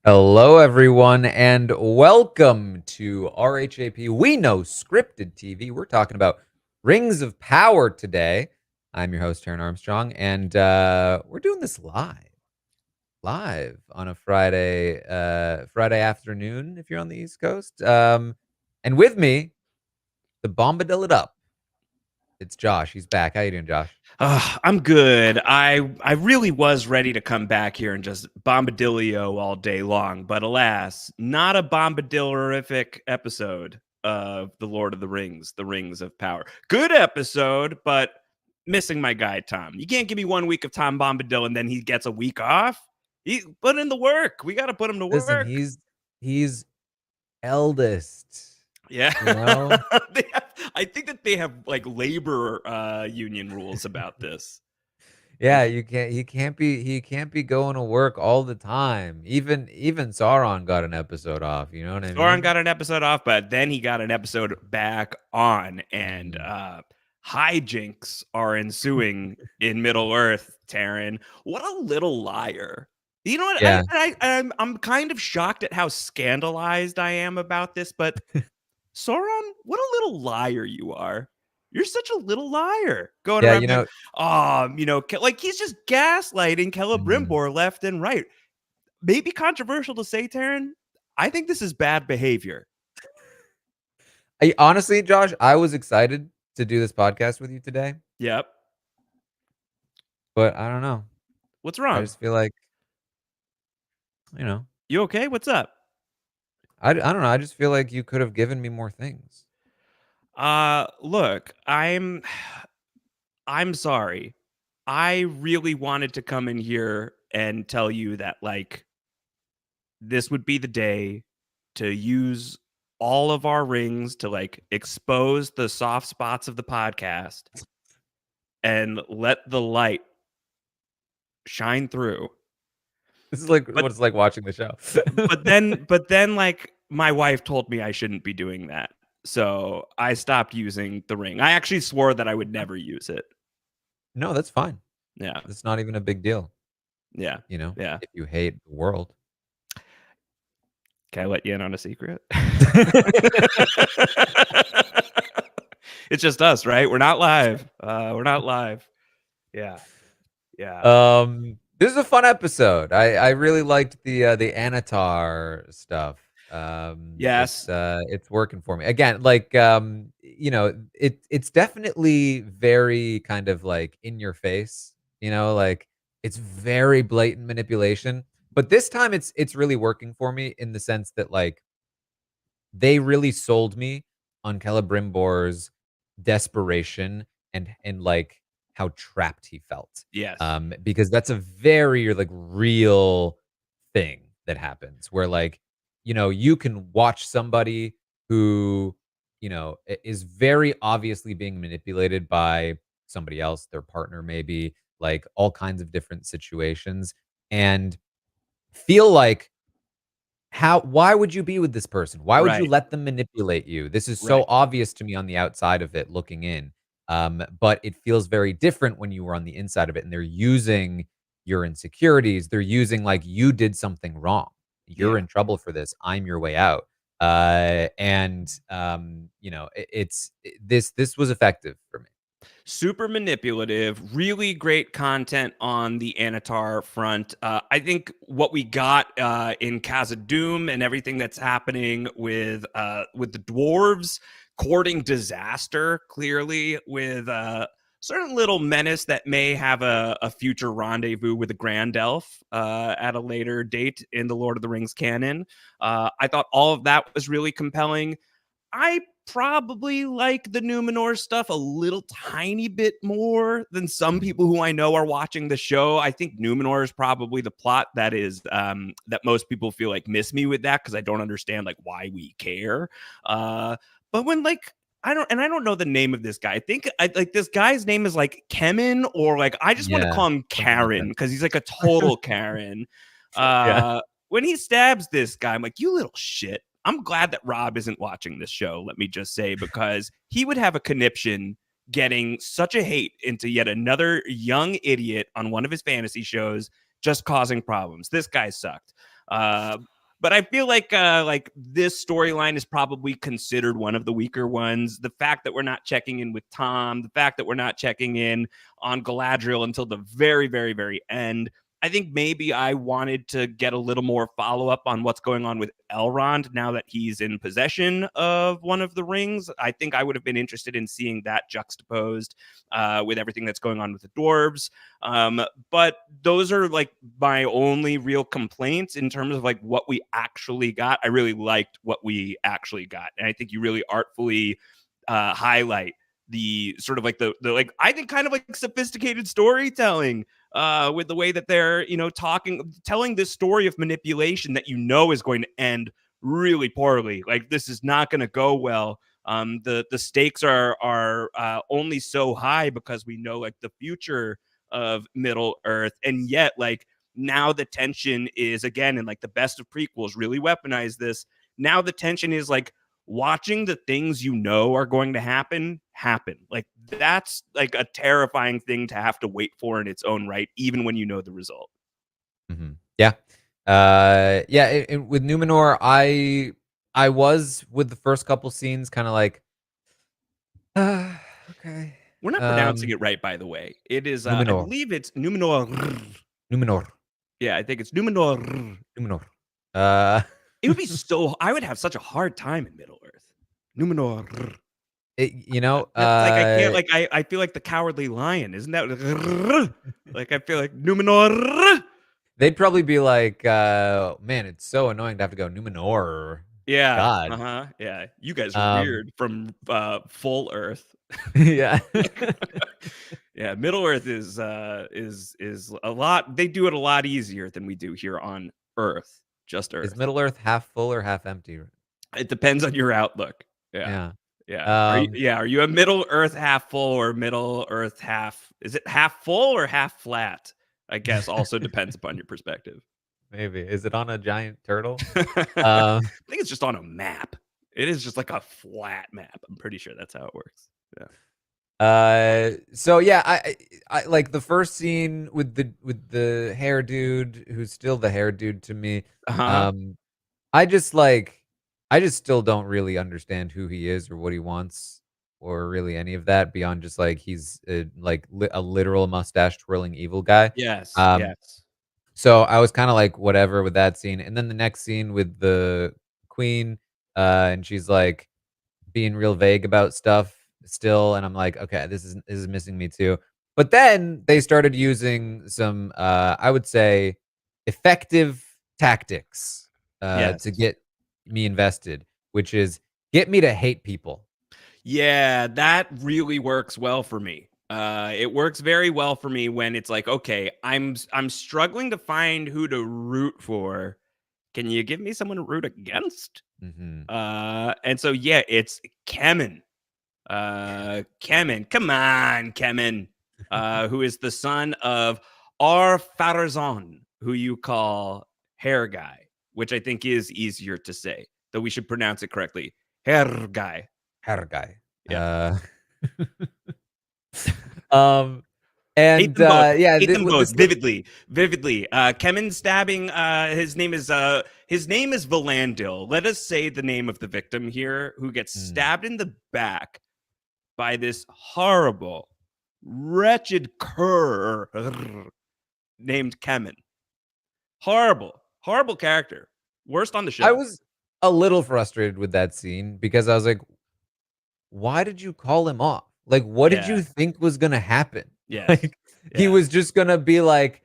Hello, everyone, and welcome to RHAP. We know scripted TV. We're talking about Rings of Power today. I'm your host, Taran Armstrong, and we're doing this live on a Friday afternoon if you're on the East Coast. And with me, the Bombadil it up. It's Josh. He's back. How you doing, Josh? I'm good. I really was ready to come back here and just bombadilio all day long, but alas, not a bombadillerific episode of The Lord of the Rings, The Rings of Power. Good episode, but missing my guy Tom. You can't give me 1 week of Tom Bombadil and then he gets a week off. He put in the work. We got to put him to Listen, work. he's eldest. Yeah. You know? I think that they have like labor union rules about this. Yeah, he can't be going to work all the time. Even Sauron got an episode off, you know what I Sauron mean? got an episode off, but then he got an episode back on, and Mm. hijinks are ensuing in Middle Earth. Taran, what a little liar! You know what? Yeah. I'm kind of shocked at how scandalized I am about this, but Sauron, what a little liar you are. You're such a little liar going Yeah, around being, like he's just gaslighting mhm. Celebrimbor left and right. Maybe controversial to say, Taran. I think this is bad behavior. I honestly, Josh, I was excited to do this podcast with you today, Yep. but I don't know. What's I wrong? just feel like, you know, You okay? What's up? I don't know, I just feel like you could have given me more things. Look, I'm sorry. I really wanted to come in here and tell you that like this would be the day to use all of our rings to like expose the soft spots of the podcast and let the light shine through. This is like But what it's like watching the show. but then like my wife told me I shouldn't be doing that. So I stopped using the ring. I actually swore that I would never use it. No, that's fine. Yeah. It's not even a big deal, Yeah. you know, Yeah. if you hate the world. Can I let you in on a secret? It's just us, right? We're not live. We're not live. Yeah. Yeah. This is a fun episode. I really liked the Anatar stuff. Yes. It's working for me. Again, like you know, it's definitely very kind of like in your face, you know, like it's very blatant manipulation. But this time it's really working for me in the sense that like they really sold me on Celebrimbor's desperation and like how trapped he felt. Yes. Because that's a very like real thing that happens where like, you know, you can watch somebody who, you know, is very obviously being manipulated by somebody else, their partner maybe, like all kinds of different situations and feel like why would you be with this person? Why would you Right. let them manipulate you? This is Right. so obvious to me on the outside of it looking in. But it feels very different when you were on the inside of it and they're using your insecurities. They're using like you did something wrong. You're Yeah. in trouble for this. I'm your way out. You know, this was effective for me. Super manipulative, really great content on the Anatar front. I think what we got in Khazad-dûm and everything that's happening with the dwarves courting disaster, clearly with certain little menace that may have a future rendezvous with a grand elf at a later date in the Lord of the Rings canon. I thought all of that was really compelling. I probably like the Numenor stuff a little tiny bit more than some people who I know are watching the show. I think Numenor is probably the plot that is that most people feel like miss me with that because I don't understand like why we care. But when like I don't know the name of this guy. I think like this guy's name is like Kemen or like I just want to Yeah, call him something like that. Karen because he's like a total Karen. Yeah. When he stabs this guy, I'm like, you little shit. I'm glad that Rob isn't watching this show, let me just say, because he would have a conniption getting such a hate into yet another young idiot on one of his fantasy shows, just causing problems. This guy sucked. But I feel like this storyline is probably considered one of the weaker ones. The fact that we're not checking in with Tom, the fact that we're not checking in on Galadriel until the very, very, very end. I think maybe I wanted to get a little more follow up on what's going on with Elrond now that he's in possession of one of the rings. I think I would have been interested in seeing that juxtaposed with everything that's going on with the dwarves. But those are like my only real complaints in terms of like what we actually got. I really liked what we actually got. And I think you really artfully highlight the sort of like the like I think kind of like sophisticated storytelling with the way that they're telling this story of manipulation that is going to end really poorly. Like this is not going to go well. The stakes are only so high because we know like the future of Middle Earth, and yet like now the tension is again, and like the best of prequels really weaponize this. Now the tension is like watching the things are going to happen. Like that's like a terrifying thing to have to wait for in its own right, even when you know the result. Mm-hmm. Yeah. With Numenor, I was with the first couple scenes kind of like, okay. We're not pronouncing it right, by the way. It is, I Numenor. believe it's Numenor. Numenor. Yeah, I think it's Numenor. Numenor. It would be I would have such a hard time in Middle Earth. Numenor. Like I can't, like I feel like the Cowardly Lion, isn't that like I feel like Numenor? They'd probably be like, man, it's so annoying to have to go Numenor. Yeah. God. Yeah. You guys are weird from full Earth. Yeah. Yeah, Middle Earth is a lot. They do it a lot easier than we do here on Earth. Just Earth. Is Middle Earth half full or half empty? It depends on your outlook. Yeah. Yeah. Are you a Middle Earth half full or Middle Earth half? Is it half full or half flat? I guess also depends upon your perspective. Maybe. Is it on a giant turtle? I think it's just on a map. It is just like a flat map. I'm pretty sure that's how it works. Yeah. So yeah, I like the first scene with the hair dude who's still the hair dude to me. I just still don't really understand who he is or what he wants or really any of that beyond just like he's a literal mustache twirling evil guy. Yes. So I was kind of like whatever with that scene, and then the next scene with the queen, and she's like being real vague about stuff still, and I'm like, okay, this is missing me too. But then they started using some, I would say, effective tactics to get me invested, which is get me to hate people. Yeah, that really works well for me. It works very well for me when it's like, okay, I'm struggling to find who to root for. Can you give me someone to root against? Mm-hmm. And so yeah, it's Kemen. Kemen, come on, Kemen. Who is the son of Ar-Pharazôn, who you call Hair Guy, which I think is easier to say, though we should pronounce it correctly. Hair Guy. Hair Guy. Yeah. And yeah, hate them both vividly. Kemen stabbing. His name is Valandil. Let us say the name of the victim here, who gets stabbed in the back by this horrible, wretched cur named Kemen. Horrible character. Worst on the show. I was a little frustrated with that scene because I was like, why did you call him off? Like, what did you think was going to happen? Yes. Like, he was just going to be like,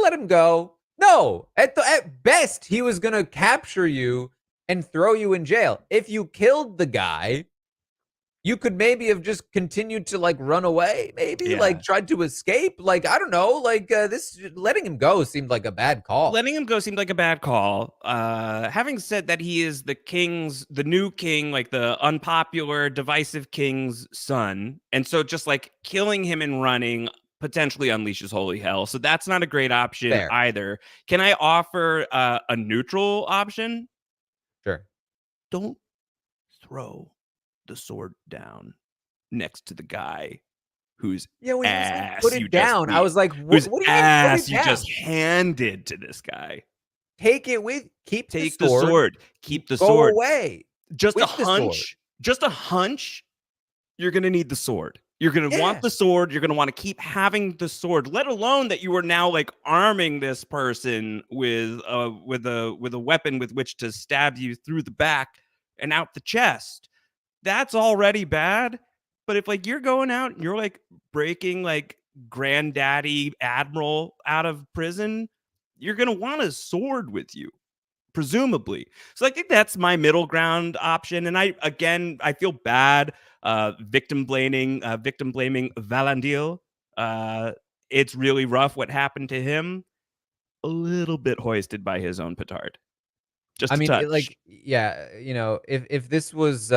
let him go. No, at best, he was going to capture you and throw you in jail. If you killed the guy, you could maybe have just continued to like run away, maybe like tried to escape. Like, I don't know, like this letting him go seemed like a bad call. Having said that, he is the new king, like the unpopular, divisive king's son. And so just like killing him and running potentially unleashes holy hell. So that's not a great option either. Can I offer a neutral option? Sure. Don't throw the sword down next to the guy whose ass put it down. I was like, what do you mean put it down? You just handed to this guy. take it with. Keep Take the sword. Keep the Go sword. away. Just a with the sword. hunch. Just a hunch. You're going to need the sword. You're going to Yeah. want the sword. You're going to want to keep having the sword, let alone that you are now like arming this person with a weapon with which to stab you through the back and out the chest. That's already bad. But if like you're going out and you're like breaking like granddaddy admiral out of prison, you're going to want a sword with you, presumably. So I think that's my middle ground option. And I feel bad victim blaming Valandil. It's really rough what happened to him. A little bit hoisted by his own petard. Just I a mean, touch. if this was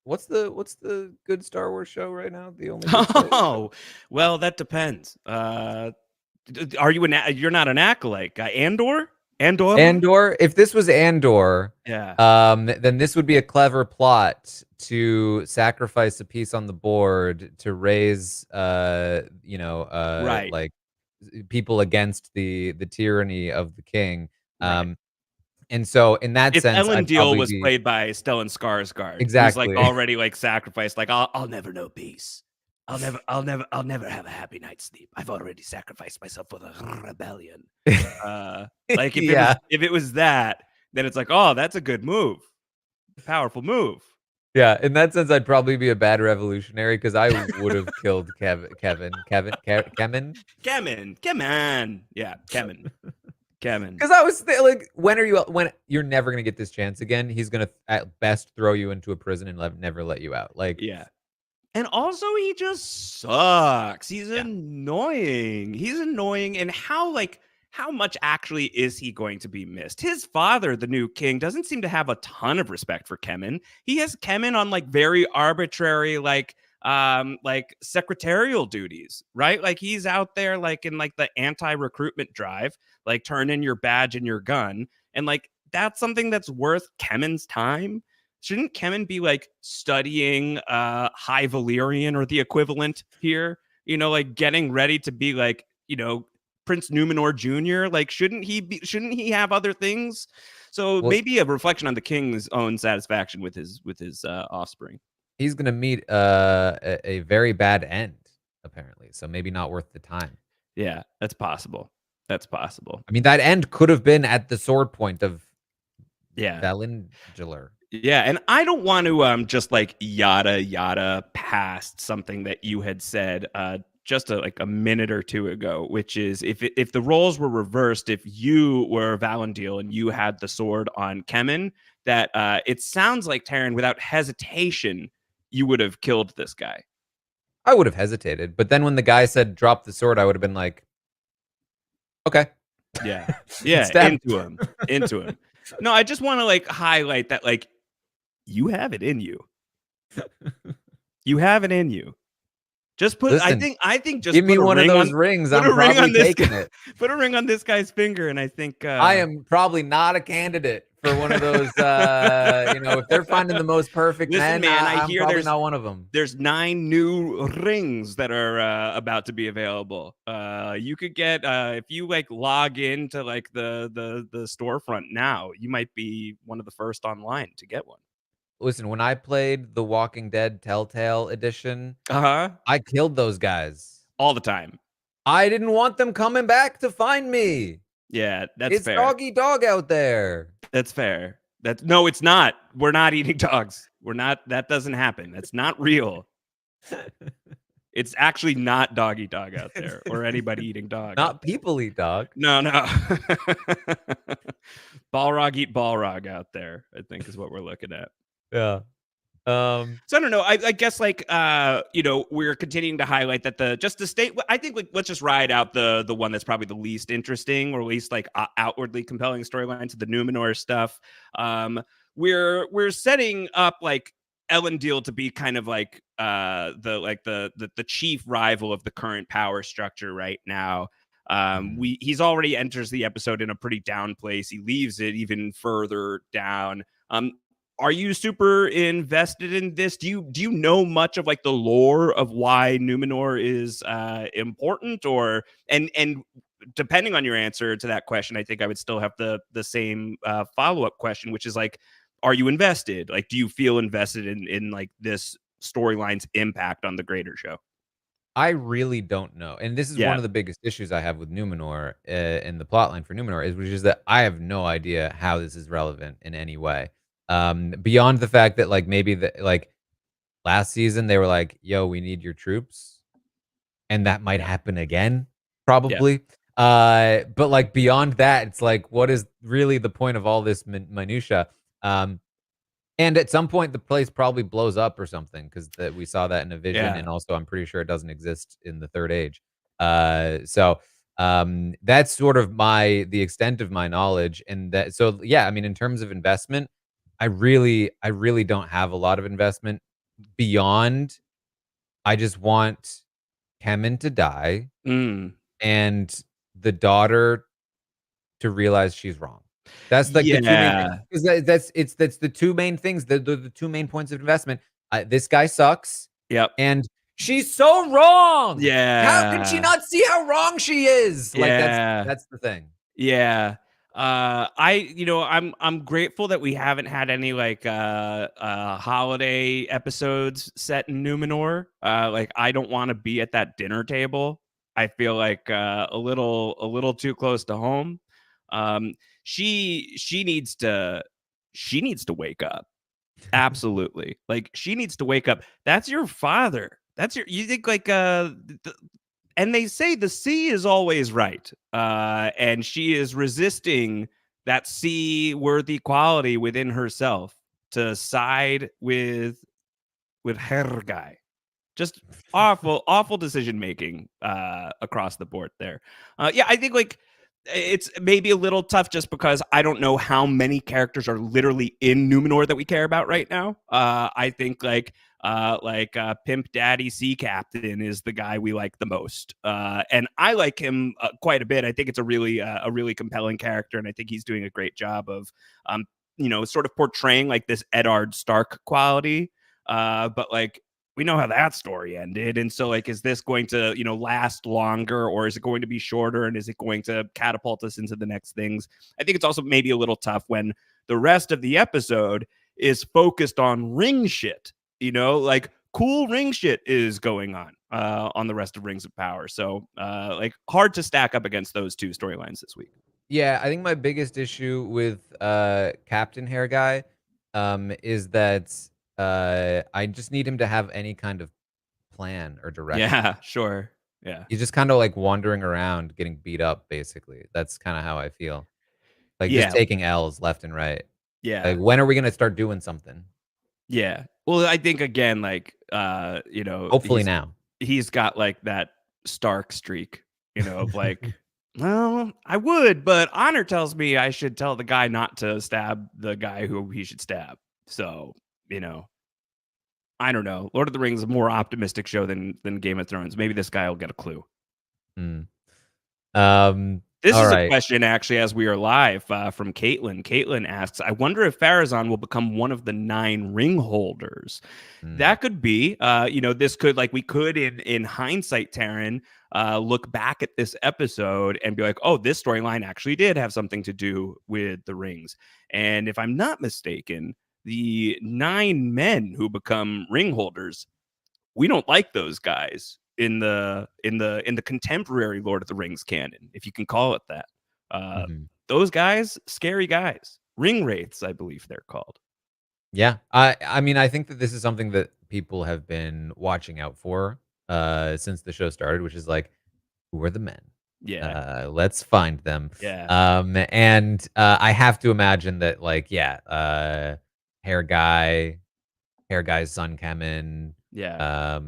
what's the good Star Wars show right now? The only good Star Wars show? Well, that depends. Are you you're not an acolyte? Andor? Andor. If this was Andor, yeah. Then this would be a clever plot to sacrifice a piece on the board to raise, right. like people against the tyranny of the king. Right. And so in that if sense, I'd Elendil probably was be played by Stellan Skarsgård, who's like exactly. already like sacrificed, like I'll never know peace. I'll never have a happy night's sleep. I've already sacrificed myself for the rebellion. Like if it was that, then it's like, oh, that's a good move, powerful move. Yeah, in that sense, I'd probably be a bad revolutionary because I would have killed Kevin. Yeah, Kevin. Because I was like, when you're never gonna get this chance again, he's gonna at best throw you into a prison and never let you out. Like, yeah. And also, he just sucks. He's Yeah. annoying. He's annoying. And how much actually is he going to be missed? His father, the new king, doesn't seem to have a ton of respect for Kemen. He has Kemen on like very arbitrary, like secretarial duties, right? Like he's out there like in like the anti-recruitment drive, like turn in your badge and your gun. And like that's something that's worth Kemen's time. Shouldn't Kemen be like studying High Valyrian or the equivalent here? You know, like getting ready to be like, you know, Prince Numenor Jr. Like, shouldn't he have other things? So maybe a reflection on the king's own satisfaction with his offspring. He's gonna meet a very bad end, apparently. So maybe not worth the time. Yeah, that's possible. That's possible. I mean, that end could have been at the sword point of Valingilar. Yeah, and I don't want to just like yada past something that you had said just like a minute or two ago, which is if the roles were reversed, if you were Valandil and you had the sword on Kemen, that it sounds like, Taran, without hesitation, you would have killed this guy. I would have hesitated, but then when the guy said drop the sword, I would have been like, okay. Yeah. Into him. No, I just want to like highlight that like you have it in you. You have it in you. Just put. Listen, I think just give me one of those rings. I'm probably taking it. Put a ring on this guy's finger, and I think I am probably not a candidate for one of those. If they're finding the most perfect man, I'm probably not one of them. There's 9 new rings that are about to be available. You could get if you like log into like the storefront now, you might be one of the first online to get one. Listen, when I played The Walking Dead Telltale Edition, I killed those guys all the time. I didn't want them coming back to find me. Yeah, that's fair. It's doggy dog out there. That's fair. No, it's not. We're not eating dogs. We're not. That doesn't happen. That's not real. It's actually not doggy dog out there or anybody eating dog. Not people eat dog. No. Balrog eat Balrog out there, I think is what we're looking at. Yeah. So I don't know. I guess like we're continuing to highlight that the state. I think like, let's just ride out the one that's probably the least interesting or at least like outwardly compelling storyline to the Numenor stuff. We're setting up like Elendil to be kind of like the chief rival of the current power structure right now. He's already enters the episode in a pretty down place. He leaves it even further down. Are you super invested in this? Do you know much of like the lore of why Numenor is important, or and depending on your answer to that question, I think I would still have the same follow-up question, which is like, are you invested? Like, do you feel invested in like this storyline's impact on the greater show? I really don't know, and this is one Yeah. of the biggest issues I have with Numenor, and the plotline for Numenor is which is that I have no idea how this is relevant in any way. Beyond the fact that, like, maybe like, last season, they were like, "Yo, we need your troops," and that might Yeah. happen again, Yeah. probably. But, like, beyond that, it's like, what is really the point of all this minutia? Um And at some point, the place probably blows up or something because we saw that in a vision, Yeah. and also I'm pretty sure it doesn't exist in the Third Age. That's sort of the extent of my knowledge, and that yeah, I mean, in terms of investment, I really don't have a lot of investment beyond I just want Kemen to die Mm. and the daughter to realize she's wrong. That's, like, the 2 main things. Yeah. 'Cause that's the 2 main things, the 2 main points of investment. This guy sucks, Yep. and she's so wrong! How can she Yeah. not see how wrong she is? Like, Yeah. that's the thing. Yeah. I'm grateful that we haven't had any like holiday episodes set in Numenor. Like I don't want to be at that dinner table. I feel like a little too close to home. Um she needs to wake up. Absolutely. Like she needs to wake up. That's your father. That's your you think like and they say the sea is always right. And she is resisting that sea worthy quality within herself to side with her guy. Just awful decision making across the board there. Yeah, I think like it's maybe a little tough just because I don't know how many characters are literally in Numenor that we care about right now. I think Pimp Daddy Sea Captain is the guy we like the most, and I like him quite a bit. I think it's a really compelling character, and I think he's doing a great job of sort of portraying like this Eddard Stark quality. But like we know how that story ended. And so, like, is this going to, last longer or is it going to be shorter? And is it going to catapult us into the next things? I think it's also maybe a little tough when the rest of the episode is focused on ring shit, like cool ring shit is going on the rest of Rings of Power. So, like, hard to stack up against those two storylines this week. Yeah, I think my biggest issue with, Captain Hair Guy, is that, I just need him to have any kind of plan or direction. Yeah, sure. Yeah. He's just kinda, like, wandering around getting beat up, basically. That's kinda how I feel. Like, just Yeah. taking L's left and right. Yeah. Like, when are we gonna start doing something? Yeah. Well, I think again, like Hopefully now. he's got like that Stark streak, of like, well, I would, but honor tells me I should tell the guy not to stab the guy who he should stab. So, I don't know. Lord of the Rings is a more optimistic show than Game of Thrones. Maybe this guy will get a clue. Mm. This is a Alright. question, actually, as we are live from Caitlin. Caitlin asks, I wonder if Farazan will become one of the 9 ring holders. Mm. That could be, this could, like, we could, in hindsight, Taran, look back at this episode and be like, oh, this storyline actually did have something to do with the rings. And if I'm not mistaken, the 9 men who become ring holders, we don't like those guys in the contemporary Lord of the Rings canon, if you can call it that. Mhm. Those guys, scary guys, ring wraiths, I believe they're called. Yeah. I mean, I think that this is something that people have been watching out for, since the show started, which is like, who are the men? Yeah, Let's find them. yeah, I have to imagine that, like, yeah, hair guy, hair guy's son Kemen. yeah,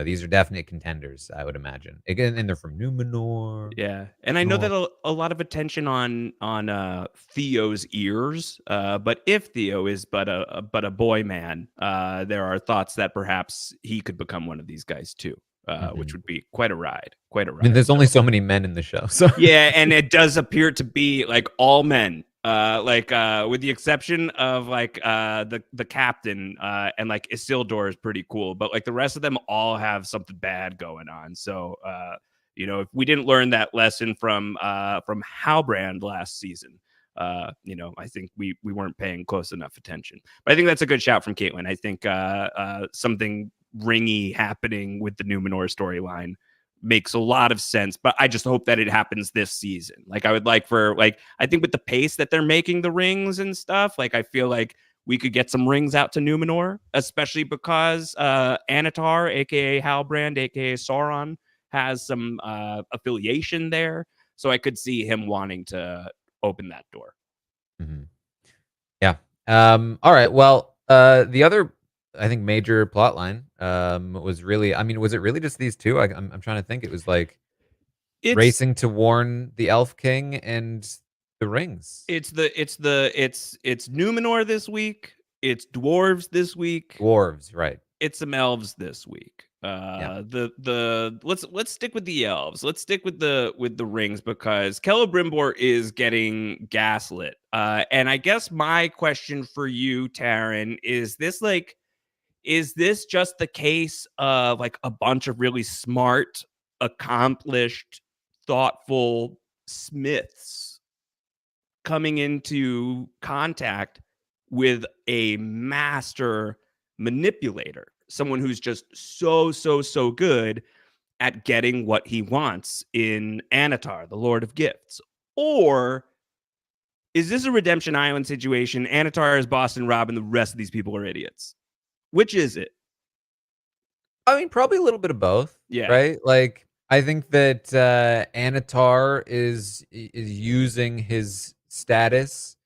These are definite contenders, I would imagine. Again, and they're from Numenor. yeah. And I know that North. a lot of attention on Theo's ears, but if Theo is but a boy man, there are thoughts that perhaps he could become one of these guys too, which Mhm. would be quite a ride, quite a I mean, ride. there's only So so many men in the show, so yeah, and it does appear to be like all men. With the exception of like the captain and like Isildur is pretty cool, but like the rest of them all have something bad going on. So If we didn't learn that lesson from Halbrand last season, I think we weren't paying close enough attention. But I think that's a good shout from Caitlin. I think something ringy happening with the Numenor storyline makes a lot of sense, but I just hope that it happens this season. Like I would like for I think with the pace that they're making the rings and stuff, I feel like we could get some rings out to Numenor, especially because Anatar, aka Halbrand, aka Sauron, has some affiliation there. So I could see him wanting to open that door. Mhm. Yeah. All right. Well, the other, I think, major plot line was really, I mean, was it really just these two? I'm trying to think. It was like It's racing to warn the Elf King and the rings. it's Numenor this week. It's dwarves this week. Dwarves, right. It's some elves this week. Yeah. The let's stick with the elves. Let's stick with the rings because Celebrimbor is getting gaslit. And I guess my question for you, Taran, is this just the case of a bunch of really smart, accomplished, thoughtful smiths coming into contact with a master manipulator, someone who's just so good at getting what he wants in Anatar, the Lord of Gifts? Or is this a Redemption Island situation? Anatar is Boston Rob and the rest of these people are idiots. Which is it? I mean, probably a little bit of both, Yeah. right? Like, I think that Anatar is using his status.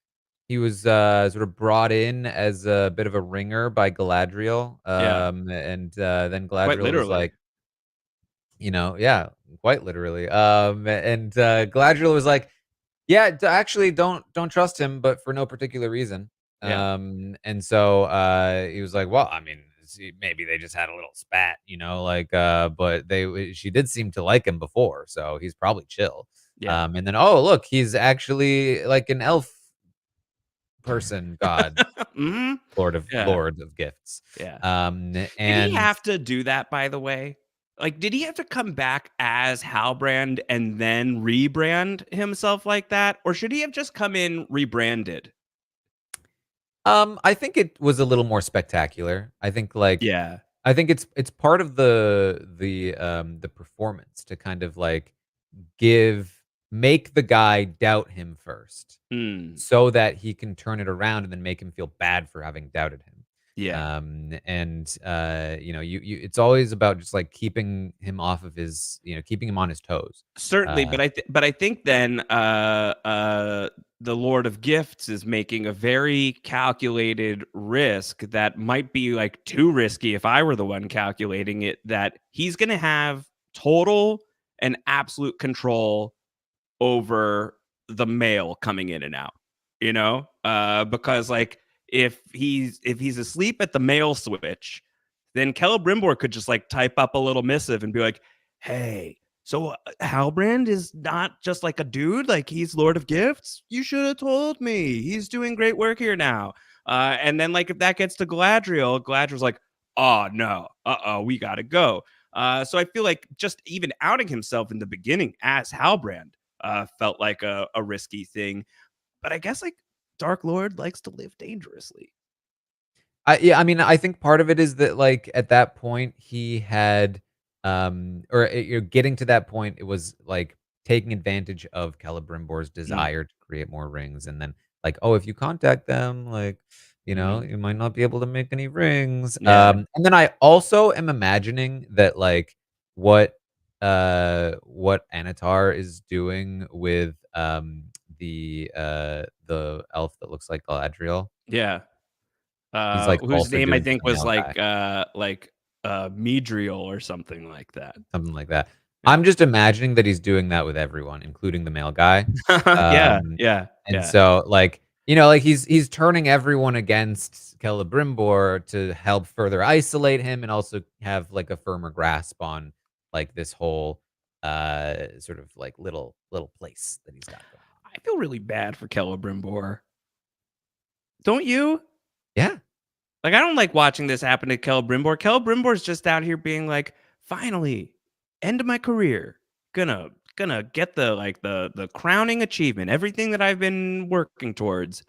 He was sort of brought in as a bit of a ringer by Galadriel, Yeah. and then Quite Galadriel was literally. like, yeah, quite literally. And Galadriel was like, yeah, actually, don't trust him, but for no particular reason. Yeah. And so he was like, well, I mean, maybe they just had a little spat, but she did seem to like him before, so he's probably chill. Yeah. And then, oh, look, he's actually like an elf person, god, hmm Yeah. lord of gifts. Yeah. Did he And have to do that, by the way? Did he have to come back as Halbrand and then rebrand himself like that? Or should he have just come in rebranded? I think it was a little more spectacular. Yeah. I think it's part of the performance to kind of like make the guy doubt him first, Mm, so that he can turn it around and then make him feel bad for having doubted him. yeah. And you it's always about just like keeping him off of his, keeping him on his toes. Certainly, Uh, but I think then the Lord of Gifts is making a very calculated risk that might be too risky if I were the one calculating it, that he's going to have total and absolute control over the mail coming in and out, because if he's asleep at the mail switch, then Celebrimbor could just type up a little missive and be like, hey, so Halbrand is not just a dude, he's Lord of Gifts. You should have told me. He's doing great work here now. And then if that gets to Galadriel's like, oh no, we gotta go. So I feel like just even outing himself in the beginning as Halbrand felt like a risky thing. But I guess Dark Lord likes to live dangerously. yeah, I mean, I think part of it is that, like, at that point, he had, or you're getting to that point, it was, like, taking advantage of Celebrimbor's Mm, desire to create more rings, and then, like, "Oh, if you contact them, like, mhm. you might not be able to make any rings." Yeah. And then I also am imagining that, like, what Anatar is doing with, the elf that looks like Galadriel. Yeah. He's, like, Whose also name I doing for think the was male guy, Midriel or something like that. something like that. Yeah. I'm just imagining that he's doing that with everyone, including the male guy. Yeah, Um, yeah, and yeah. so, like, like, he's turning everyone against Celebrimbor to help further isolate him and also have, like, a firmer grasp on, like, this whole, sort of, like, little place that he's got going on. I feel really bad for Celebrimbor. Don't you? Yeah. I don't like watching this happen to Celebrimbor. Celebrimbor's just out here being like, "Finally, end of my career. gonna get the crowning achievement, everything that I've been working towards,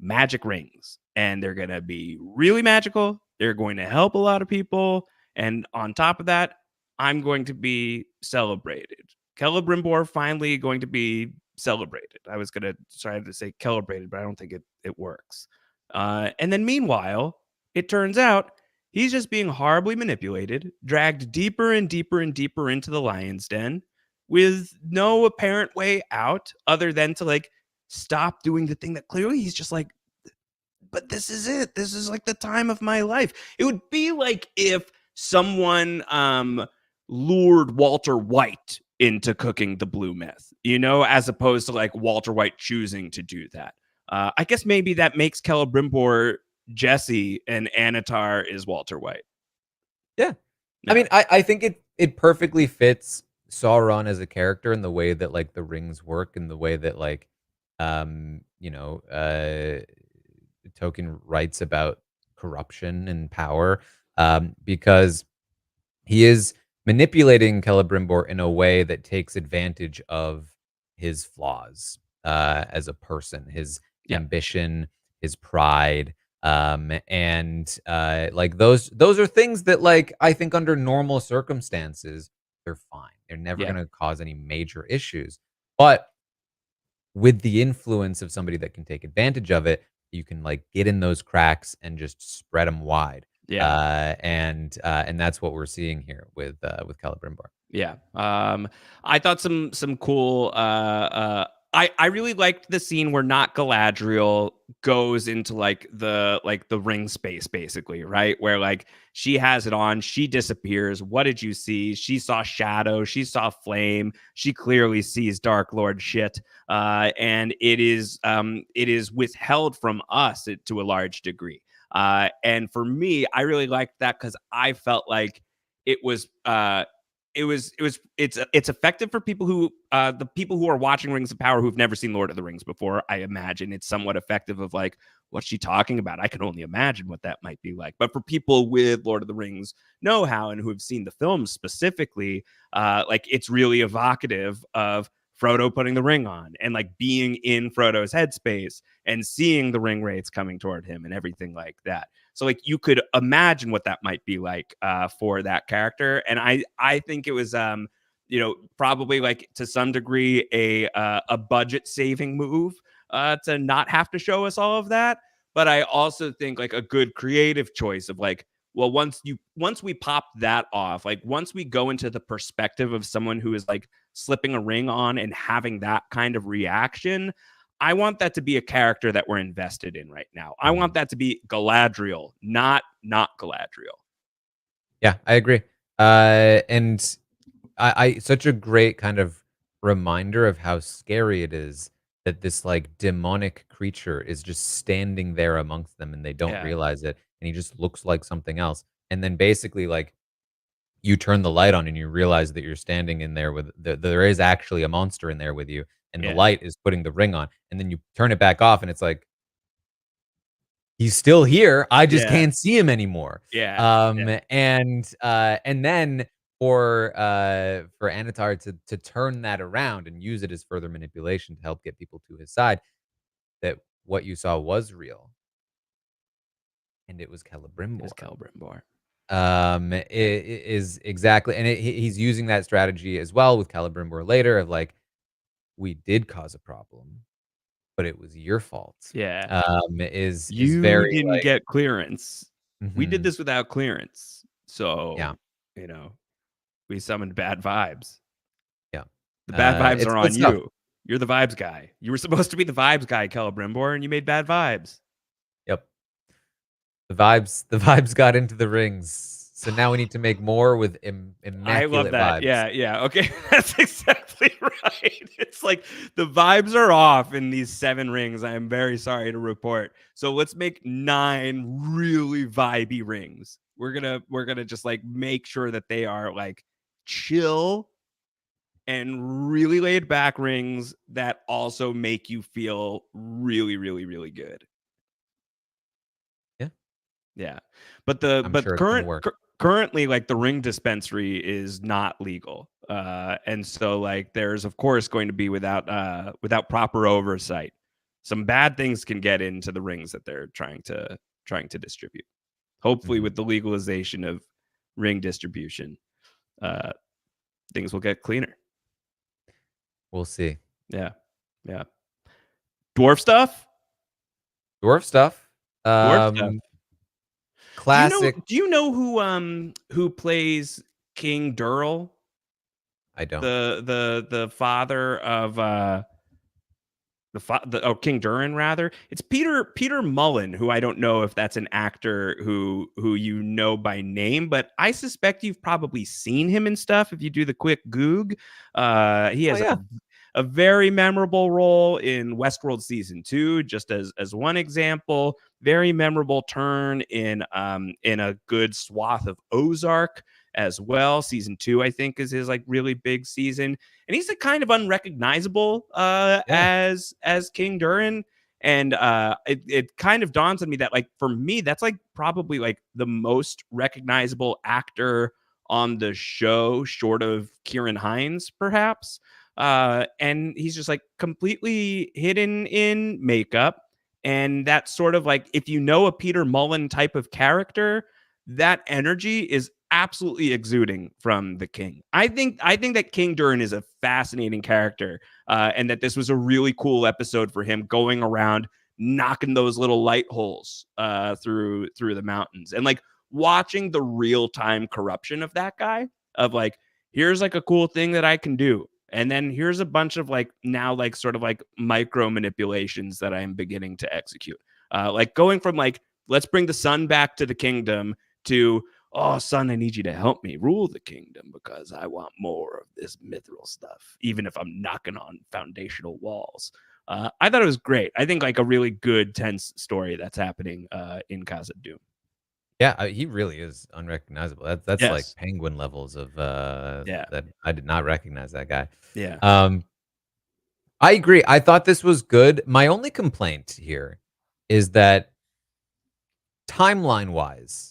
magic rings, and they're gonna be really magical. They're going to help a lot of people, and on top of that, I'm going to be celebrated. Celebrimbor finally going to be celebrated. I was gonna try to say celebrated, but I don't think it works. And then meanwhile, it turns out he's just being horribly manipulated, dragged deeper and deeper and deeper into the lion's den with no apparent way out other than to like stop doing the thing that clearly he's just like, but this is it. This is like the time of my life. It would be like if someone lured Walter White into cooking the blue myth, as opposed to like Walter White choosing to do that. I guess maybe that makes Celebrimbor Jesse and Anatar is Walter White. Yeah. I mean, I think it perfectly fits Sauron as a character in the way that like the rings work, and the way that like Tolkien writes about corruption and power, because he is manipulating Celebrimbor in a way that takes advantage of his flaws as a person, his ambition, his pride, and like those are things that like I think under normal circumstances they're fine. They're never going to cause any major issues, but with the influence of somebody that can take advantage of it, you can like get in those cracks and just spread them wide. And that's what we're seeing here with Celebrimbor. Yeah. I thought some cool I really liked the scene where not Galadriel goes into like the ring space, basically, right? Where like she has it on, she disappears. What did you see? She saw shadow, she saw flame, she clearly sees Dark Lord shit. And it is withheld from us to a large degree. And for me, I really liked that because I felt like it was it's effective for people who the people who are watching Rings of Power who've never seen Lord of the Rings before. I imagine it's somewhat effective of like, what's she talking about? I can only imagine what that might be like. But for people with Lord of the Rings know-how and who have seen the film specifically, like it's really evocative of Frodo putting the ring on and like being in Frodo's headspace and seeing the ring wraiths coming toward him and everything like that. So like you could imagine what that might be like for that character. And I think it was probably like to some degree a budget saving move to not have to show us all of that. But I also think like a good creative choice of like, well, once we pop that off, like once we go into the perspective of someone who is like slipping a ring on and having that kind of reaction, I want that to be a character that we're invested in right now. I want that to be Galadriel, not Galadriel. Yeah, I agree. And I such a great kind of reminder of how scary it is that this like demonic creature is just standing there amongst them and they don't realize it, and he just looks like something else. And then basically like you turn the light on and you realize that you're standing in there with there is actually a monster in there with you, and the light is putting the ring on, and then you turn it back off and it's like, he's still here. I just can't see him anymore. And then for Anatar to turn that around and use it as further manipulation to help get people to his side, that what you saw was real. And it was Celebrimbor. It is exactly, and he's using that strategy as well with Celebrimbor later of like, we did cause a problem, but it was your fault. Is very didn't like, get clearance. We did this without clearance. So we summoned bad vibes. The bad vibes are on you. You're the vibes guy. You were supposed to be the vibes guy, Celebrimbor, and you made bad vibes. Yep. The vibes got into the rings. So now we need to make more with immaculate I love that. vibes. Yeah. Okay. That's exactly right. It's like the vibes are off in these 7 rings. I am very sorry to report. So let's make 9 really vibey rings. We're gonna just like make sure that they are like chill and really laid back rings that also make you feel really, really, really good. Yeah. Yeah. But the I'm sure it's gonna work. currently like the ring dispensary is not legal, and so like there's of course going to be without proper oversight, some bad things can get into the rings that they're trying to distribute. Hopefully, with the legalization of ring distribution, things will get cleaner. We'll see. Yeah. Dwarf stuff. Dwarf stuff. Dwarf stuff. Classic. Do you know who plays King Durrell? I don't. The father of King Durin, rather. It's Peter Mullen, who I don't know if that's an actor who you know by name, but I suspect you've probably seen him in stuff if you do the quick Goog. He has a very memorable role in Westworld season 2, just as one example. Very memorable turn in a good swath of Ozark as well. Season 2, I think, is his like really big season, and he's a kind of unrecognizable as King Durin. And it kind of dawns on me that like for me, that's like probably like the most recognizable actor on the show, short of Kieran Hines, perhaps. And he's just like completely hidden in makeup. And that's sort of like, if you know a Peter Mullen type of character, that energy is absolutely exuding from the king. I think that King Durin is a fascinating character, and that this was a really cool episode for him, going around knocking those little light holes through the mountains, and like watching the real-time corruption of that guy, of like, here's like a cool thing that I can do, and then here's a bunch of like now like sort of like micro manipulations that I'm beginning to execute. Like going from like, let's bring the sun back to the kingdom, to, oh, son, I need you to help me rule the kingdom because I want more of this mithril stuff, even if I'm knocking on foundational walls. I thought it was great. I think like a really good, tense story that's happening in Casa Doom. Yeah, he really is unrecognizable. That's like Yes. Penguin levels of Yeah. that I did not recognize that guy. Yeah. I agree. I thought this was good. My only complaint here is that timeline-wise,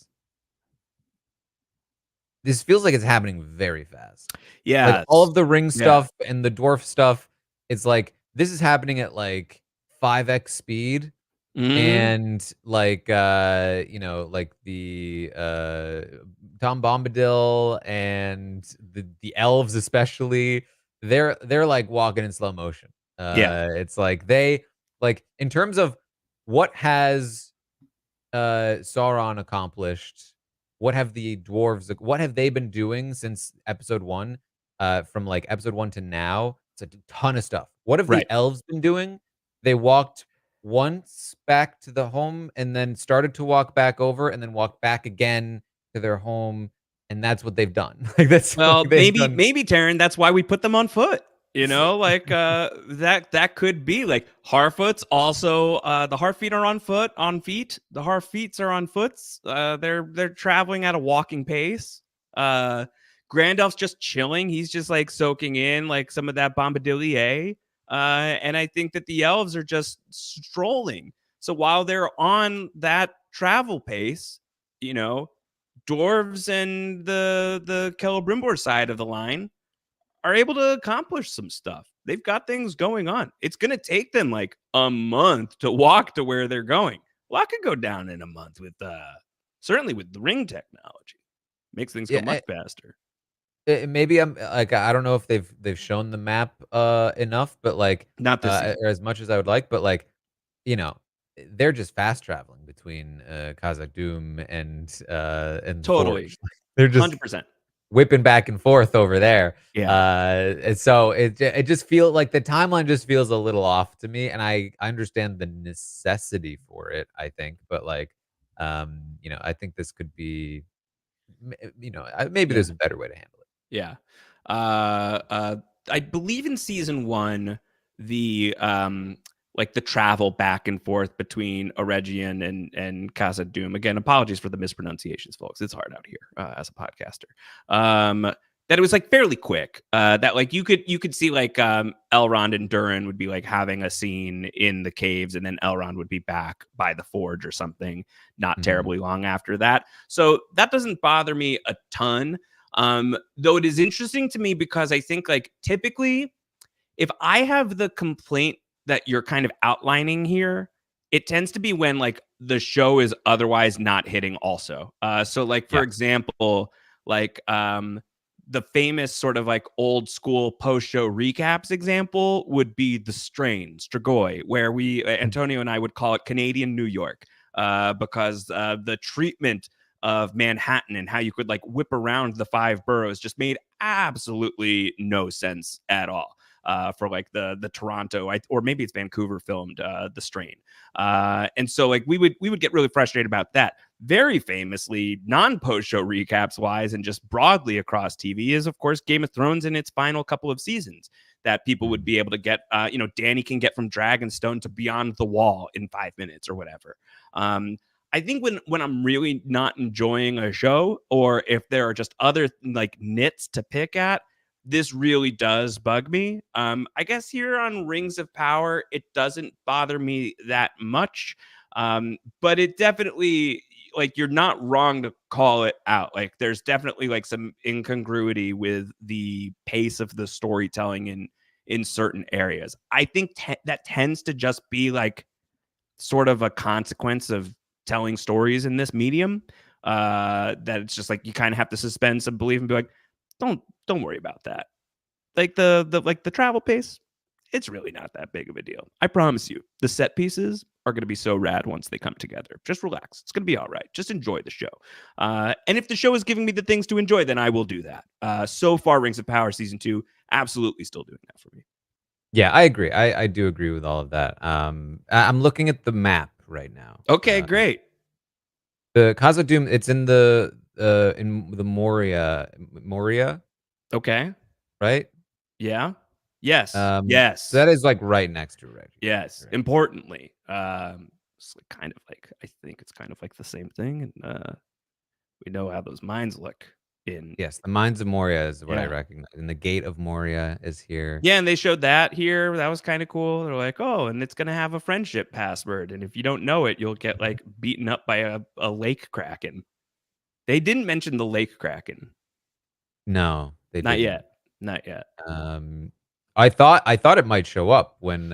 this feels like it's happening very fast. Like Yeah. all of the ring stuff and the dwarf stuff, it's like this is happening at like 5x speed. And like you know, like the Tom Bombadil and the elves especially, they're like walking in slow motion. It's like they like in terms of what has Sauron accomplished, what have the dwarves what have they been doing since episode 1? From like episode 1 to now, it's a ton of stuff. What have the elves been doing? They walked once back to the home and then started to walk back over and then walked back again to their home, and that's what they've done. Like that's Well, like they've done. maybe Taran, that's why we put them on foot. You know, like that could be like Harfoot's also the Harfeet are on feet. The Harfeets are on foots. They're traveling at a walking pace. Gandalf's just chilling. He's just like soaking in like some of that Bombadilier. And I think that the elves are just strolling. So while they're on that travel pace, you know, dwarves and the Celebrimbor side of the line are able to accomplish some stuff. They've got things going on. It's going to take them like a month to walk to where they're going. Well, I could go down in a month with certainly with the ring technology. Makes things go much faster. Maybe I'm like I don't know if they've shown the map enough, but like Not this or as much as I would like, but like you know, they're just fast traveling between Kazakh Doom and totally. Forge. They're just 100%. whipping back and forth over there. Yeah. And so it just feels like the timeline just feels a little off to me, and I understand the necessity for it, I think, but like you know, I think this could be you know, maybe there's a better way to handle it. Yeah. I believe in season 1, the like the travel back and forth between Eregion and Casa Doom. Again, apologies for the mispronunciations, folks. It's hard out here as a podcaster. that it was like fairly quick. That like you could see like Elrond and Durin would be like having a scene in the caves, and then Elrond would be back by the forge or something not terribly long after that. So that doesn't bother me a ton. Though it is interesting to me because I think like typically if I have the complaint that you're kind of outlining here, it tends to be when like the show is otherwise not hitting also. So like for example, like the famous sort of like old school post-show recaps example would be The Strain, Strigoi, where we Antonio and I would call it Canadian New York, because the treatment of Manhattan and how you could like whip around the 5 boroughs just made absolutely no sense at all. For like the Toronto, or maybe it's Vancouver filmed The Strain, and so like we would get really frustrated about that. Very famously, non-post show recaps wise, and just broadly across TV, is of course Game of Thrones in its final couple of seasons that people would be able to get. Danny can get from Dragonstone to Beyond the Wall in 5 minutes or whatever. I think when I'm really not enjoying a show, or if there are just other like nits to pick at, this really does bug me. I guess here on Rings of Power, it doesn't bother me that much. But it definitely, like, you're not wrong to call it out. Like, there's definitely like some incongruity with the pace of the storytelling in certain areas. I think that tends to just be like sort of a consequence of telling stories in this medium. That it's just like you kind of have to suspend some belief and be like, don't worry about that. Like the travel pace, it's really not that big of a deal. I promise you, the set pieces are going to be so rad once they come together. Just relax. It's going to be all right. Just enjoy the show. And if the show is giving me the things to enjoy, then I will do that. So far, Rings of Power season 2, absolutely still doing that for me. Yeah, I agree. I do agree with all of that. I'm looking at the map right now. Okay, great. The Khazad-dûm, it's in the Moria, Okay. right? Yeah. Yes. So Yes. that is like right next to it. Yes. Right? Importantly, it's kind of like, I think it's kind of like the same thing, and we know how those mines look in. Yes, the Mines of Moria is what I Yeah. recognize, and the Gate of Moria is here. Yeah, and they showed that here. That was kind of cool. They're like, oh, and it's gonna have a friendship password, and if you don't know it, you'll get like beaten up by a lake kraken. They didn't mention the lake kraken. No, they Not didn't. yet. Not yet. I thought it might show up when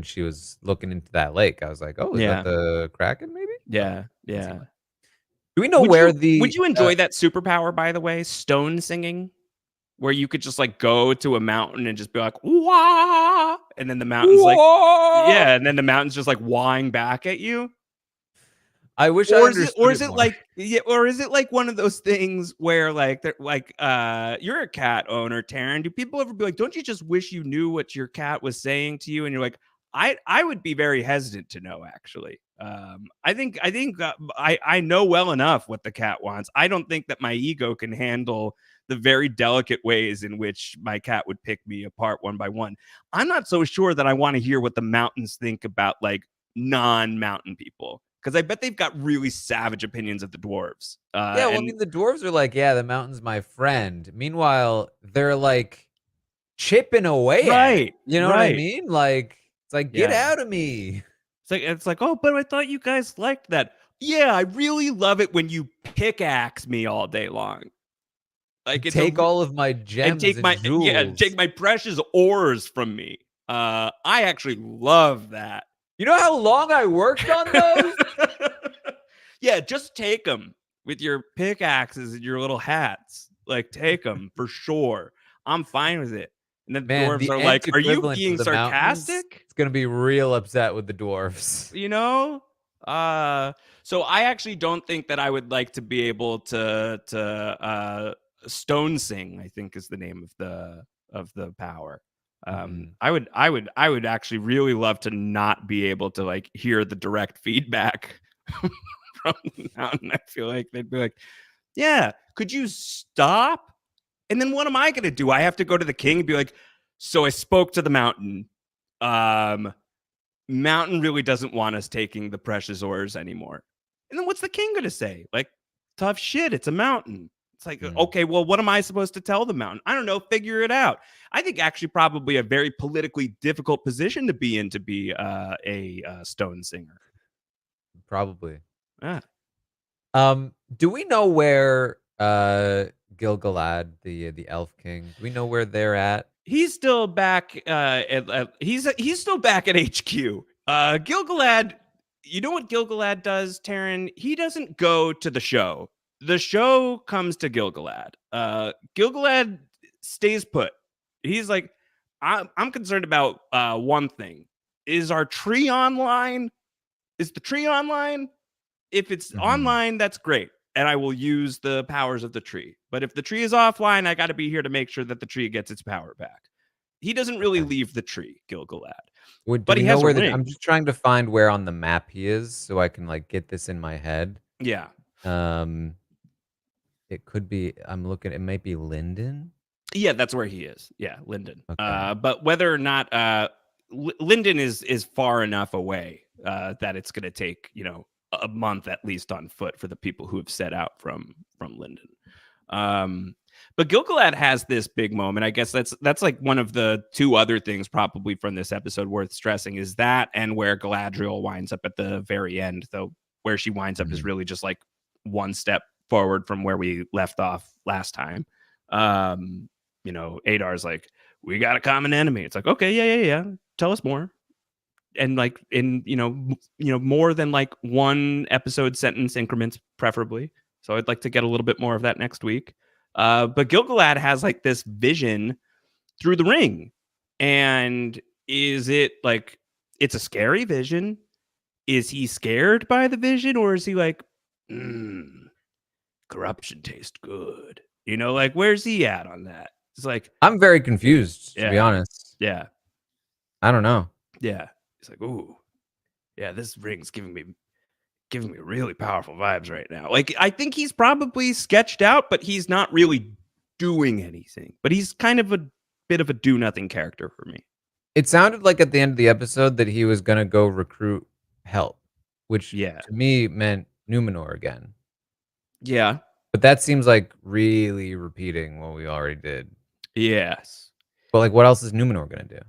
she was looking into that lake. I was like, "Oh, is Yeah. that the Kraken maybe?" Yeah. Oh, Yeah. do we know where the would you enjoy that superpower, by the way, stone singing? Where you could just like go to a mountain and just be like, wah, and then the mountain's like, Whoa! yeah, and then the mountain's just like wahing back at you. I wish I understood Is it it more. like, yeah, or is it like one of those things where like they're like you're a cat owner, Taran? Do people ever be like, don't you just wish you knew what your cat was saying to you? And you're like, I would be very hesitant to know, actually. I think I know well enough what the cat wants. I don't think that my ego can handle the very delicate ways in which my cat would pick me apart one by one. I'm not so sure that I want to hear what the mountains think about like non-mountain people, because I bet they've got really savage opinions of the dwarves. Yeah, well, I mean, the dwarves are like, "Yeah, the mountain's my friend." Meanwhile, they're like chipping away at it. Right, You know what I right. mean? Like, it's like, "Get Yeah. out of me." It's like, oh, but I thought you guys liked that. Yeah, I really love it when you pickaxe me all day long. Like it's Take all of my gems and take jewels. my precious ores from me. I actually love that. You know how long I worked on those? Yeah, just take them with your pickaxes and your little hats. Like, take them for sure. I'm fine with it. And then the Man, dwarves the are ant like, "Are you equivalent of being the mountains sarcastic?" is gonna be real upset with the dwarves. You know? So I actually don't think that I would like to be able to stone sing, I think is the name of the power. I would actually really love to not be able to like hear the direct feedback from the mountain. I feel like they'd be like, yeah, could you stop? And then what am I gonna do? I have to go to the king and be like, so I spoke to the mountain. Mountain really doesn't want us taking the precious ores anymore. And then what's the king gonna say? Like, tough shit, it's a mountain. It's like, okay, well, what am I supposed to tell the mountain? I don't know. Figure it out. I think actually probably a very politically difficult position to be in, to be a stone singer. Probably. Yeah. Do we know where Gil-galad, the Elf King, do we know where they're at? He's still back. He's still back at HQ. Gil-galad. You know what Gil-galad does, Taran? He doesn't go to the show. The show comes to Gil-galad. Gil-galad stays put. He's like, I'm concerned about one thing. Is our tree online? Is the tree online? If it's online, that's great. And I will use the powers of the tree. But if the tree is offline, I got to be here to make sure that the tree gets its power back. He doesn't really leave the tree, Gil-galad. Do we know where I'm just trying to find where on the map he is so I can like get this in my head. Yeah. It could be, I'm looking, it might be Linden. Yeah, that's where he is. Yeah, Linden. Okay. But whether or not Linden is far enough away that it's going to take, a month at least on foot for the people who have set out from Linden. But Gil-galad has this big moment. I guess that's like one of the two other things probably from this episode worth stressing, is that and where Galadriel winds up at the very end, though where she winds up is really just like one step forward from where we left off last time. Adar's like, we got a common enemy. It's like, okay, yeah. Tell us more. And like in more than like one episode sentence increments, preferably. So I'd like to get a little bit more of that next week. But Gil-galad has like this vision through the ring, and is it like it's a scary vision? Is he scared by the vision, or is he like, corruption tastes good? Like where's he at on that? It's like, I'm very confused, to be honest. Yeah. I don't know. Yeah. It's like, ooh, yeah, this ring's giving me really powerful vibes right now. Like, I think he's probably sketched out, but he's not really doing anything. But he's kind of a bit of a do-nothing character for me. It sounded like at the end of the episode that he was going to go recruit help, which to me meant Numenor again. Yeah. But that seems like really repeating what we already did. Yes. But like, what else is Numenor going to do?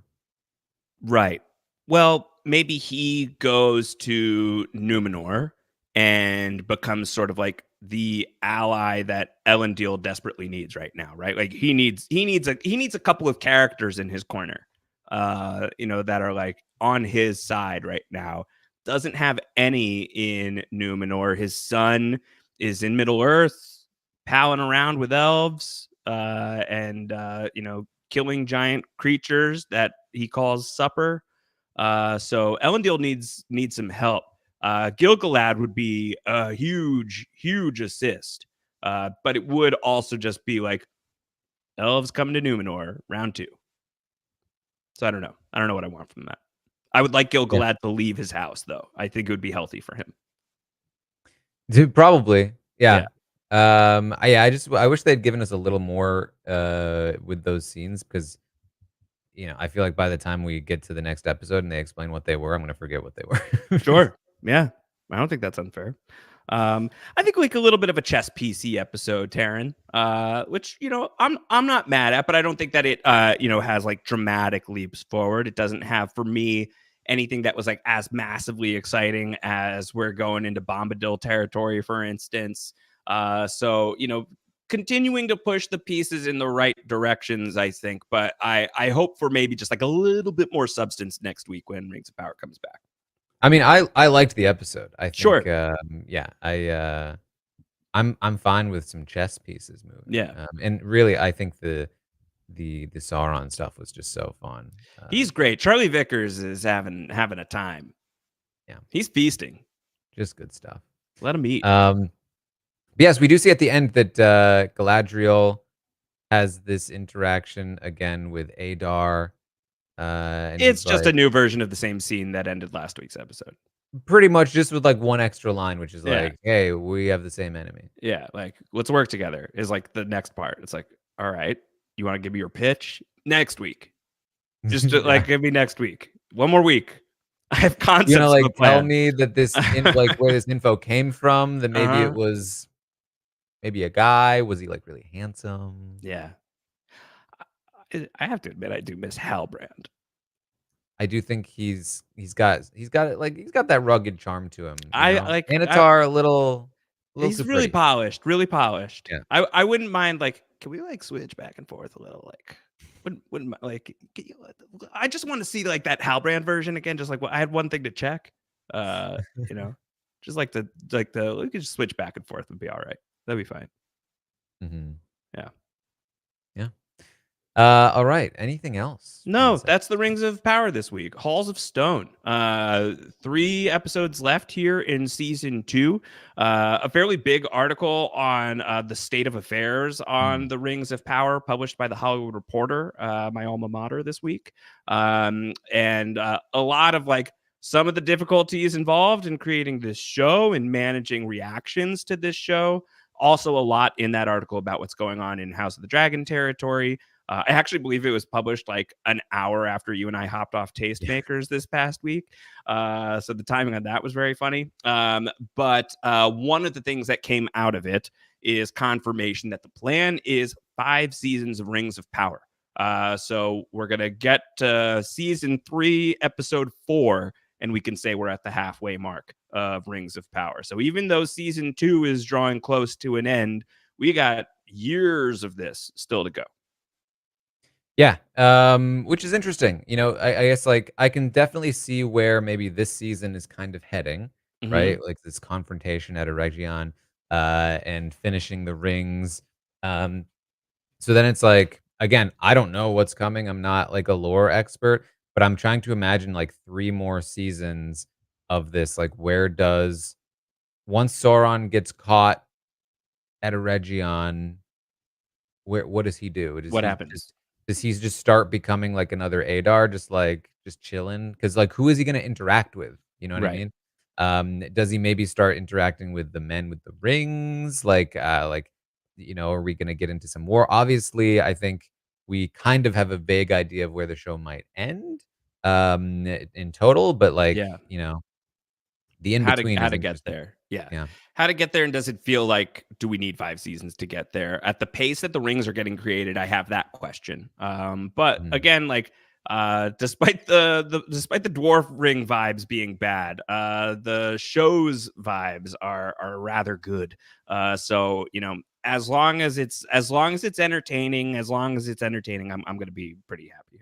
Right. Well, maybe he goes to Numenor and becomes sort of like the ally that Elendil desperately needs right now, right? Like he needs a couple of characters in his corner, that are like on his side right now. Doesn't have any in Numenor. His son is in Middle Earth, palling around with elves, and killing giant creatures that he calls supper. So Elendil needs some help. Gil-galad would be a huge assist. But it would also just be like elves coming to Numenor, round 2. So I don't know. I don't know what I want from that. I would like Gil-galad to leave his house, though. I think it would be healthy for him. Dude, probably. Yeah. I wish they'd given us a little more with those scenes, because I feel like by the time we get to the next episode and they explain what they were, I'm going to forget what they were. Sure. Yeah. I don't think that's unfair. I think like a little bit of a chess PC episode, Taran, which, I'm not mad at, but I don't think that it, has like dramatic leaps forward. It doesn't have, for me, anything that was like as massively exciting as we're going into Bombadil territory, for instance. So, continuing to push the pieces in the right directions, I think, but I hope for maybe just like a little bit more substance next week when Rings of Power comes back. I mean, I liked the episode. I think, sure. I'm fine with some chess pieces moving. Yeah. And really, I think the Sauron stuff was just so fun. He's great. Charlie Vickers is having a time. Yeah. He's feasting. Just good stuff. Let him eat. Yes, we do see at the end that Galadriel has this interaction again with Adar. And it's just a new version of the same scene that ended last week's episode. Pretty much, just with like one extra line, which is like, hey, we have the same enemy. Yeah, like, let's work together is like the next part. It's like, all right, you want to give me your pitch next week? Just like, give me next week. One more week. I have concepts. Tell me that this, like, where this info came from, that maybe it was maybe a guy? Was he like really handsome? Yeah. I have to admit, I do miss Halbrand. I do think he's got that rugged charm to him, you I know? like I Anatar a little He's too really pretty. polished, really polished. Yeah. I wouldn't mind, like, can we, like, switch back and forth a little, like, like, can you I just wanna see, like, that Halbrand version again, just like, I had one thing to check, you know? Just like the we could just switch back and forth and be alright. That'd be fine. Mhm. Yeah. Yeah. All right. Anything else from No, this that's the episode? Rings of Power this week. Halls of Stone. 3 episodes left here in season 2. A fairly big article on the state of affairs on Mm. the Rings of Power, published by the Hollywood Reporter, my alma mater this week, and a lot of like some of the difficulties involved in creating this show and managing reactions to this show. Also, a lot in that article about what's going on in House of the Dragon territory. I actually believe it was published like an hour after you and I hopped off Yeah. Tastemakers this past week. So the timing on that was very funny. But one of the things that came out of it is confirmation that the plan is 5 seasons of Rings of Power. So we're going to get to season 3, episode 4, and we can say we're at the halfway mark of Rings of Power. So even though season 2 is drawing close to an end, we got years of this still to go. Yeah, which is interesting. You know, I guess, like, I can definitely see where maybe this season is kind of heading, right? Mhm. Like, this confrontation at a Region, and finishing the rings. Um, so then it's like, again, I don't know what's coming. I'm not, like, a lore expert, but I'm trying to imagine, like, 3 more seasons of this. Like, where does once Sauron gets caught at a Region, what does he do? What happens? Does he just start becoming like another Adar, just chilling? Because like, who is he gonna interact with? You know what I Right. mean? Does he maybe start interacting with the men with the rings? Are we gonna get into some war? Obviously, I think we kind of have a vague idea of where the show might end, in total, but like, Yeah. the in How to between how is to get interesting. there. Yeah. Yeah. How to get there, and does it feel like, do we need 5 seasons to get there? At the pace that the rings are getting created, I have that question. But Mhm. again, like, despite the dwarf ring vibes being bad, the show's vibes are rather good. So, as long as it's entertaining, I'm gonna be pretty happy.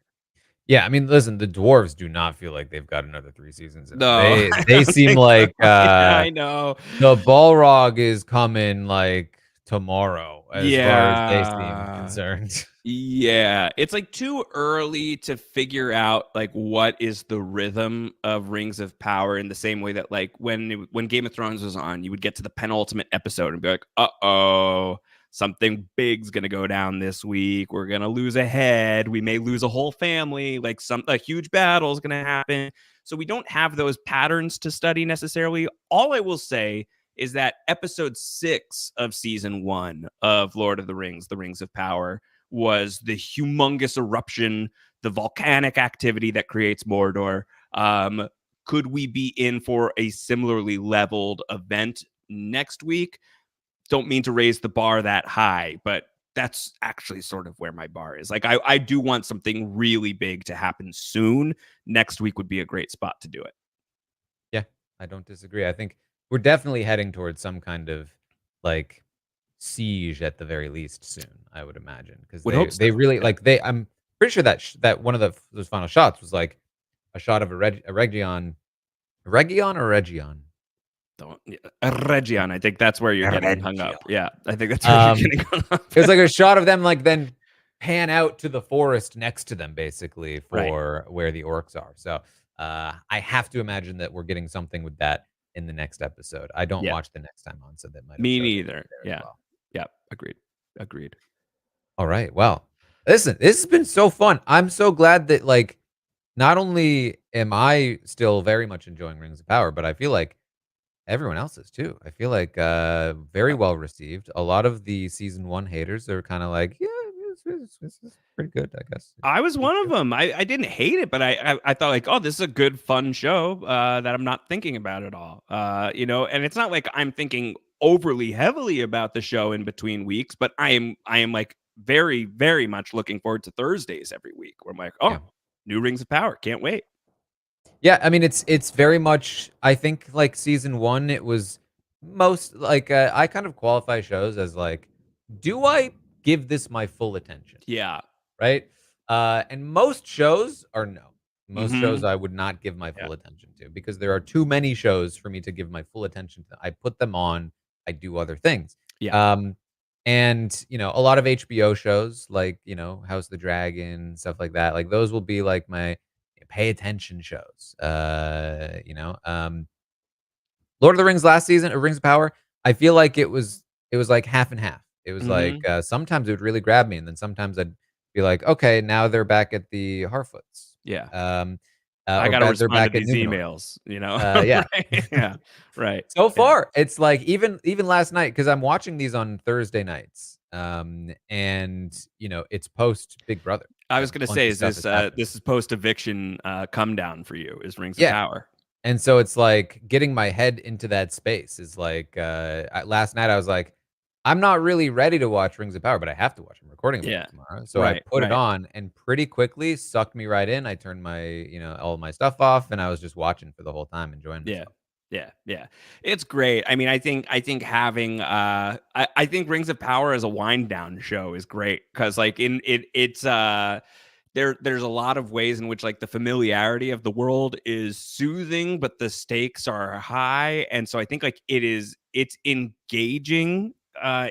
Yeah, I mean, listen, the dwarves do not feel like they've got another 3 seasons in them. No, I They don't seem think so. like, Yeah, I know. the Balrog is coming, like, tomorrow as far as they seem Yeah. concerned. Yeah, it's, like, too early to figure out, like, what is the rhythm of Rings of Power in the same way that, like, when Game of Thrones was on, you would get to the penultimate episode and be like, "Uh-oh, something big's gonna go down this week. We're gonna lose a head. We may lose a whole family. Like, a huge battle is gonna happen." So we don't have those patterns to study necessarily. All I will say is that episode 6 of season 1 of Lord of the Rings, The Rings of Power, was the humongous eruption, the volcanic activity that creates Mordor. Could we be in for a similarly leveled event next week? Don't mean to raise the bar that high, but that's actually sort of where my bar is. Like, I do want something really big to happen soon. Next week would be a great spot to do it. Yeah, I don't disagree. I think we're definitely heading towards some kind of, like, siege at the very least soon, I would imagine, because Would they hope they so. really Yeah. like, I'm pretty sure that one of those final shots was, like, a shot of a Region or Region? Don't yeah, Region, I think that's where you're getting hung Region. up. Yeah, I think that's where you're Um getting hung up. It was like a shot of them, like, then pan out to the forest next to them, basically, Right. for where the orcs are. So, I have to imagine that we're getting something with that in the next episode. I don't Yeah. watch the next time on, so that might have Me showed it neither. there as Yeah. well. Yeah. Agreed. Agreed. All right, well, listen, this has been so fun. I'm so glad that, like, not only am I still very much enjoying Rings of Power, but I feel like everyone else is too. I feel like, very well received. A lot of the season 1 haters are kinda like, "Yeah, this is pretty good, I guess." I was Me one of too. them. I didn't hate it, but I thought like, oh, this is a good, fun show that I'm not thinking about at all. And it's not like I'm thinking overly heavily about the show in between weeks, but I am like very, very much looking forward to Thursdays every week where I'm like, oh, new Rings of Power. Can't wait. Yeah, I mean, it's very much, I think, like, season 1, it was most like, I kind of qualify shows as, like, do I give this my full attention? Yeah. Right? And most shows are no. Most shows Mhm. I would not give my Yeah. full attention to because there are too many shows for me to give my full attention to. I put them on, I do other things. Yeah. And, a lot of HBO shows like, House of the Dragon, stuff like that, like, those will be, like, my pay attention shows. Lord of the Rings last season, or Rings of Power, I feel like it was like half and half. It was like, Mhm. sometimes it would really grab me, and then sometimes I'd be like, "Okay, now they're back at the Harfoots." Yeah. Um, I or got to they're respond to back at these Numenor. emails, you know? Yeah. Right. Yeah. Right. So Yeah. far, it's like even last night because 'cause I'm watching these on Thursday nights, and, it's post Big Brother. I A was going to bunch say, of is stuff has happened. this is post eviction come down for you? Is Rings of Yeah. Power? And so it's like getting my head into that space is like, last night I was like, I'm not really ready to watch Rings of Power, but I have to watch. I'm recording about Yeah. it tomorrow. So I Right. put it Right. on and pretty quickly sucked me right in. I turned my, all my stuff off and I was just watching for the whole time, enjoying Yeah. myself. Yeah, yeah. It's great. I mean, I think having I think Rings of Power as a wind down show is great cuz like it's there's a lot of ways in which like the familiarity of the world is soothing but the stakes are high, and so I think like it's engaging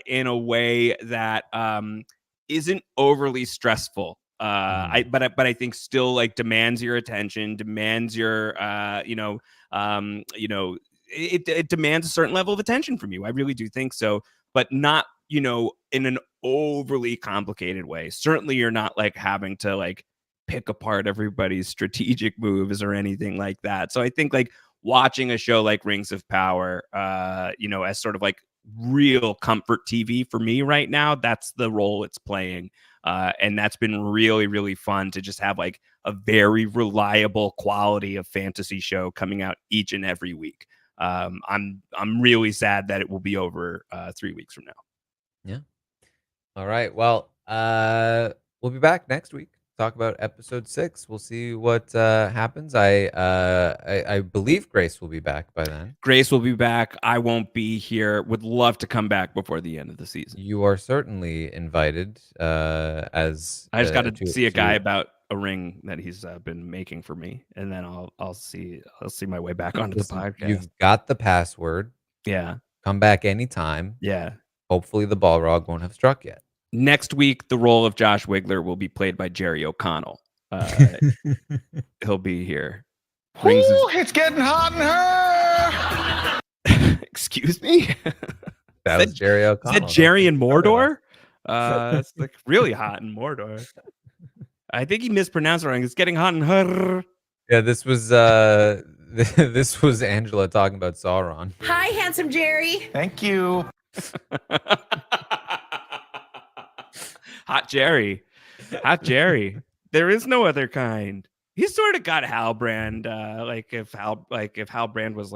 in a way that isn't overly stressful. Mm, I think still like demands your attention, demands your it demands a certain level of attention from you. I really do think so, but not, in an overly complicated way. Certainly you're not like having to like pick apart everybody's strategic moves or anything like that. So I think like watching a show like Rings of Power, as sort of like real comfort TV for me right now, that's the role it's playing. And that's been really, really fun to just have like a very reliable quality of fantasy show coming out each and every week. I'm really sad that it will be over 3 weeks from now. yeah. All right. Well, we'll be back next week. Talk about episode 6. We'll see what happens. I believe Grace will be back by then. Grace will be back. I won't be here. Would love to come back before the end of the season. You are certainly invited, as I just got to to see a guy to about a ring that he's been making for me, and then I'll see my way back onto the listen. podcast. You've got the password. Yeah, Come back anytime. yeah. Hopefully, the Balrog won't have struck yet. Next week, the role of Josh Wigler will be played by Jerry O'Connell. Uh, he'll be here. Rings Ooh, it's getting hot in here. Excuse me. That was Jerry Is O'Connell. that Jerry in Mordor? It's like really hot in Mordor. I think he mispronounced it wrong. It's getting hot in her. Yeah, this was this was Angela talking about Sauron. Hi, handsome Jerry. Thank you. Hot Jerry. Hot Jerry. There is no other kind. He sort of got Halbrand. If Halbrand was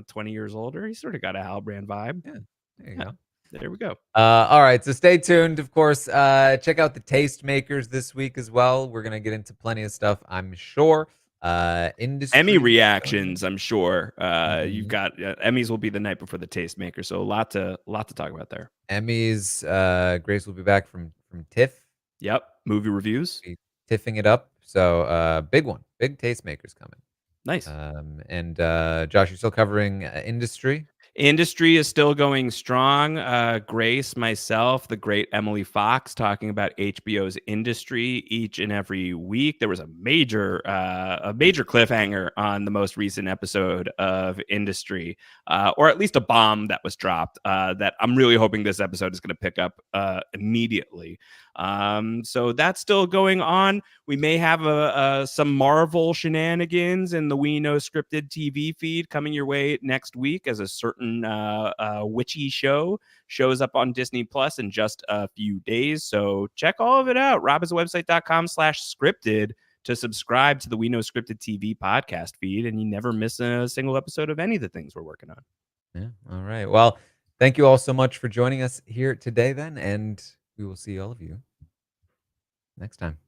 20 years older, he sort of got a Halbrand vibe. Yeah, there you go. There we go. All right, so stay tuned. Of course, check out the Tastemakers this week as well. We're gonna get into plenty of stuff, I'm sure. Industry Emmy reactions, I'm sure. You've Mhm. got Emmys will be the night before the Tastemaker, so a lot to talk about there. Emmys. Grace will be back from TIFF. Yep, movie reviews. Be tiffing it up. So big one, big Tastemakers coming. Nice. And Josh, you're still covering industry. Industry is still going strong. Grace, myself, the great Emily Fox talking about HBO's Industry each and every week. There was a major cliffhanger on the most recent episode of Industry, or at least a bomb that was dropped that I'm really hoping this episode is going to pick up immediately. So that's still going on. We may have some Marvel shenanigans in the We Know Scripted TV feed coming your way next week as a certain witchy show shows up on Disney Plus in just a few days. So check all of it out. robbinswebsite.com/scripted to subscribe to the We Know Scripted TV podcast feed, and you never miss a single episode of any of the things we're working on. Yeah. All right. Well, Thank you all so much for joining us here today then, and we will see all of you next time.